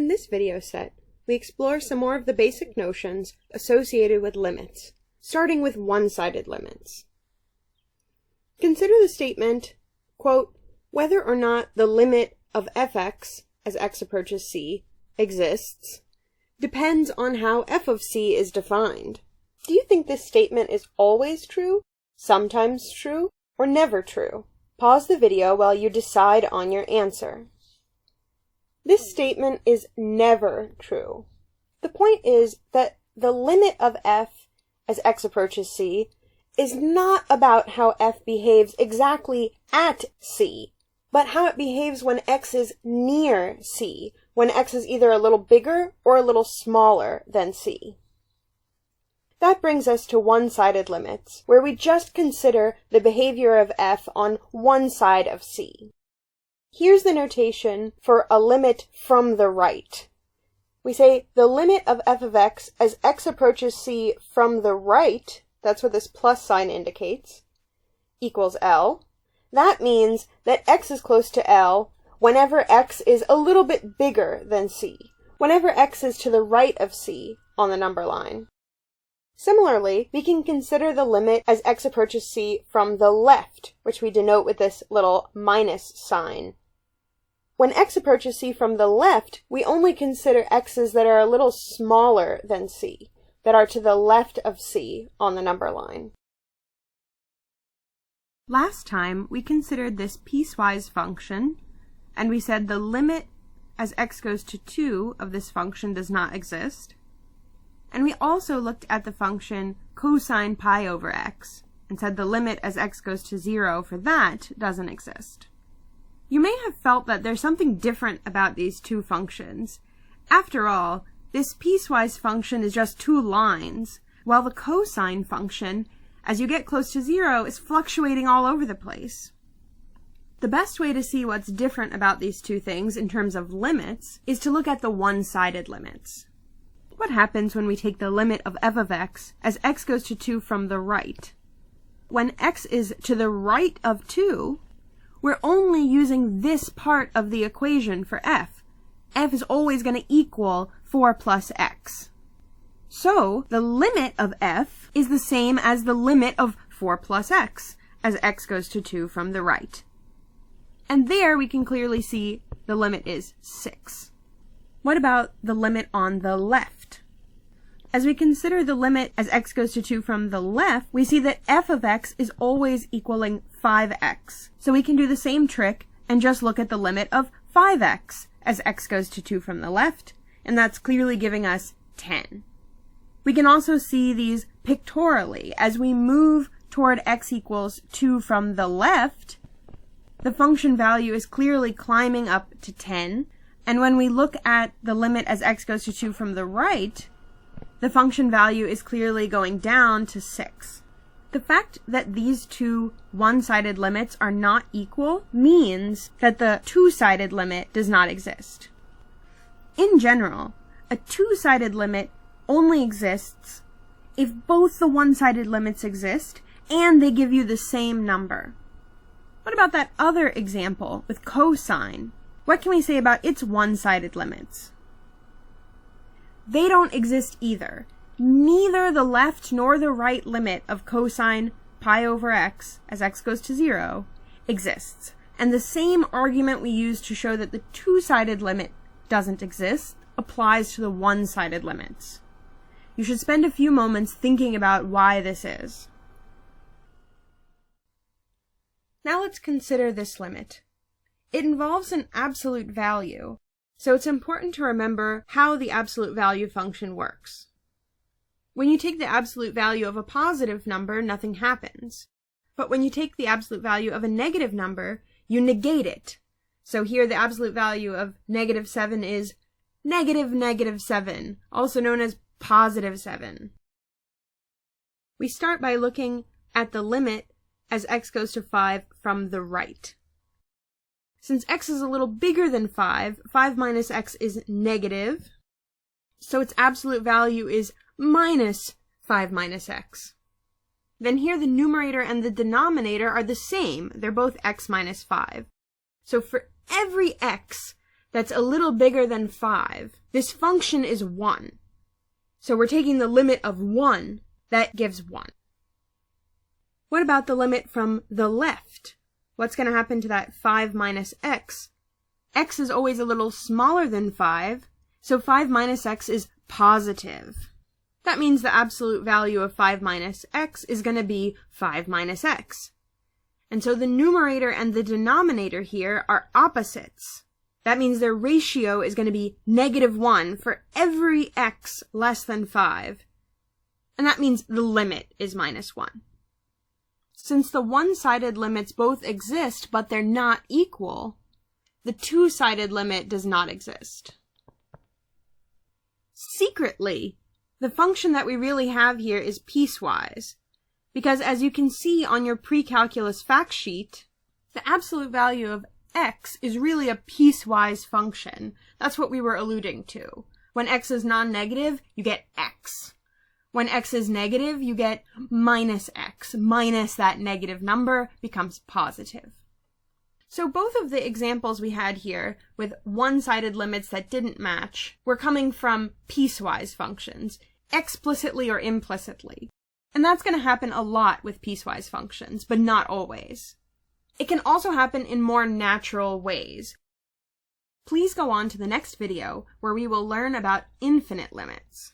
this video set, we explore some more of the basic notions associated with limits, starting with one-sided limits. Consider the statement, quote, whether or not the limit of fx, as x approaches c, exists, depends on how f of c is defined. Do you think this statement is always true, sometimes true, or never true? Pause the video while you decide on your answer. This statement is never true. The point is that the limit of f as x approaches c is not about how f behaves exactly at c, but how it behaves when x is near c, when x is either a little bigger or a little smaller than c. That brings us to one-sided limits, where we just consider the behavior of f on one side of c. Here's the notation for a limit from the right. We say the limit of f of x as x approaches c from the right, that's what this plus sign indicates, equals L. That means that x is close to L whenever x is a little bit bigger than c, whenever x is to the right of c on the number line. Similarly, we can consider the limit as x approaches c from the left, which we denote with this little minus sign. When x approaches c from the left, we only consider x's that are a little smaller than c, that are to the left of c on the number line. Last time, we considered this piecewise function, and we said the limit as x goes to 2 of this function does not exist. And we also looked at the function cosine pi over x, and said the limit as x goes to 0 for that doesn't exist. You may have felt that there's something different about these two functions. After all, this piecewise function is just two lines, while the cosine function, as you get close to 0, is fluctuating all over the place. The best way to see what's different about these two things in terms of limits is to look at the one-sided limits. What happens when we take the limit of f of x as x goes to 2 from the right? When x is to the right of 2, we're only using this part of the equation for f. F is always going to equal 4 plus x. So, the limit of f is the same as the limit of 4 plus x as x goes to 2 from the right. And there we can clearly see the limit is 6. What about the limit on the left? As we consider the limit as x goes to 2 from the left, we see that f of x is always equaling 5x. So we can do the same trick and just look at the limit of 5x as x goes to 2 from the left, and that's clearly giving us 10. We can also see these pictorially. As we move toward x equals 2 from the left, the function value is clearly climbing up to 10, and when we look at the limit as x goes to 2 from the right, the function value is clearly going down to 6. The fact that these two one-sided limits are not equal means that the two-sided limit does not exist. In general, a two-sided limit only exists if both the one-sided limits exist and they give you the same number. What about that other example with cosine? What can we say about its one-sided limits? They don't exist either. Neither the left nor the right limit of cosine pi over x, as x goes to 0, exists. And the same argument we use to show that the two-sided limit doesn't exist applies to the one-sided limits. You should spend a few moments thinking about why this is. Now let's consider this limit. It involves an absolute value, so it's important to remember how the absolute value function works. When you take the absolute value of a positive number, nothing happens. But when you take the absolute value of a negative number, you negate it. So here the absolute value of -7 is -7, also known as +7. We start by looking at the limit as x goes to 5 from the right. Since x is a little bigger than 5, 5 minus x is negative, so its absolute value is minus 5 minus x. Then here the numerator and the denominator are the same. They're both x minus 5. So for every x that's a little bigger than 5, this function is 1. So we're taking the limit of 1, that gives 1. What about the limit from the left? What's going to happen to that 5 minus x? X is always a little smaller than 5, so 5 minus x is positive. That means the absolute value of 5 minus x is going to be 5 minus x. And so the numerator and the denominator here are opposites. That means their ratio is going to be -1 for every x less than 5. And that means the limit is -1. Since the one-sided limits both exist, but they're not equal, the two-sided limit does not exist. Secretly, the function that we really have here is piecewise, because as you can see on your pre-calculus fact sheet, the absolute value of x is really a piecewise function. That's what we were alluding to. When x is non-negative, you get x. When x is negative, you get minus x. Minus that negative number becomes positive. So both of the examples we had here with one-sided limits that didn't match were coming from piecewise functions, explicitly or implicitly. And that's going to happen a lot with piecewise functions, but not always. It can also happen in more natural ways. Please go on to the next video where we will learn about infinite limits.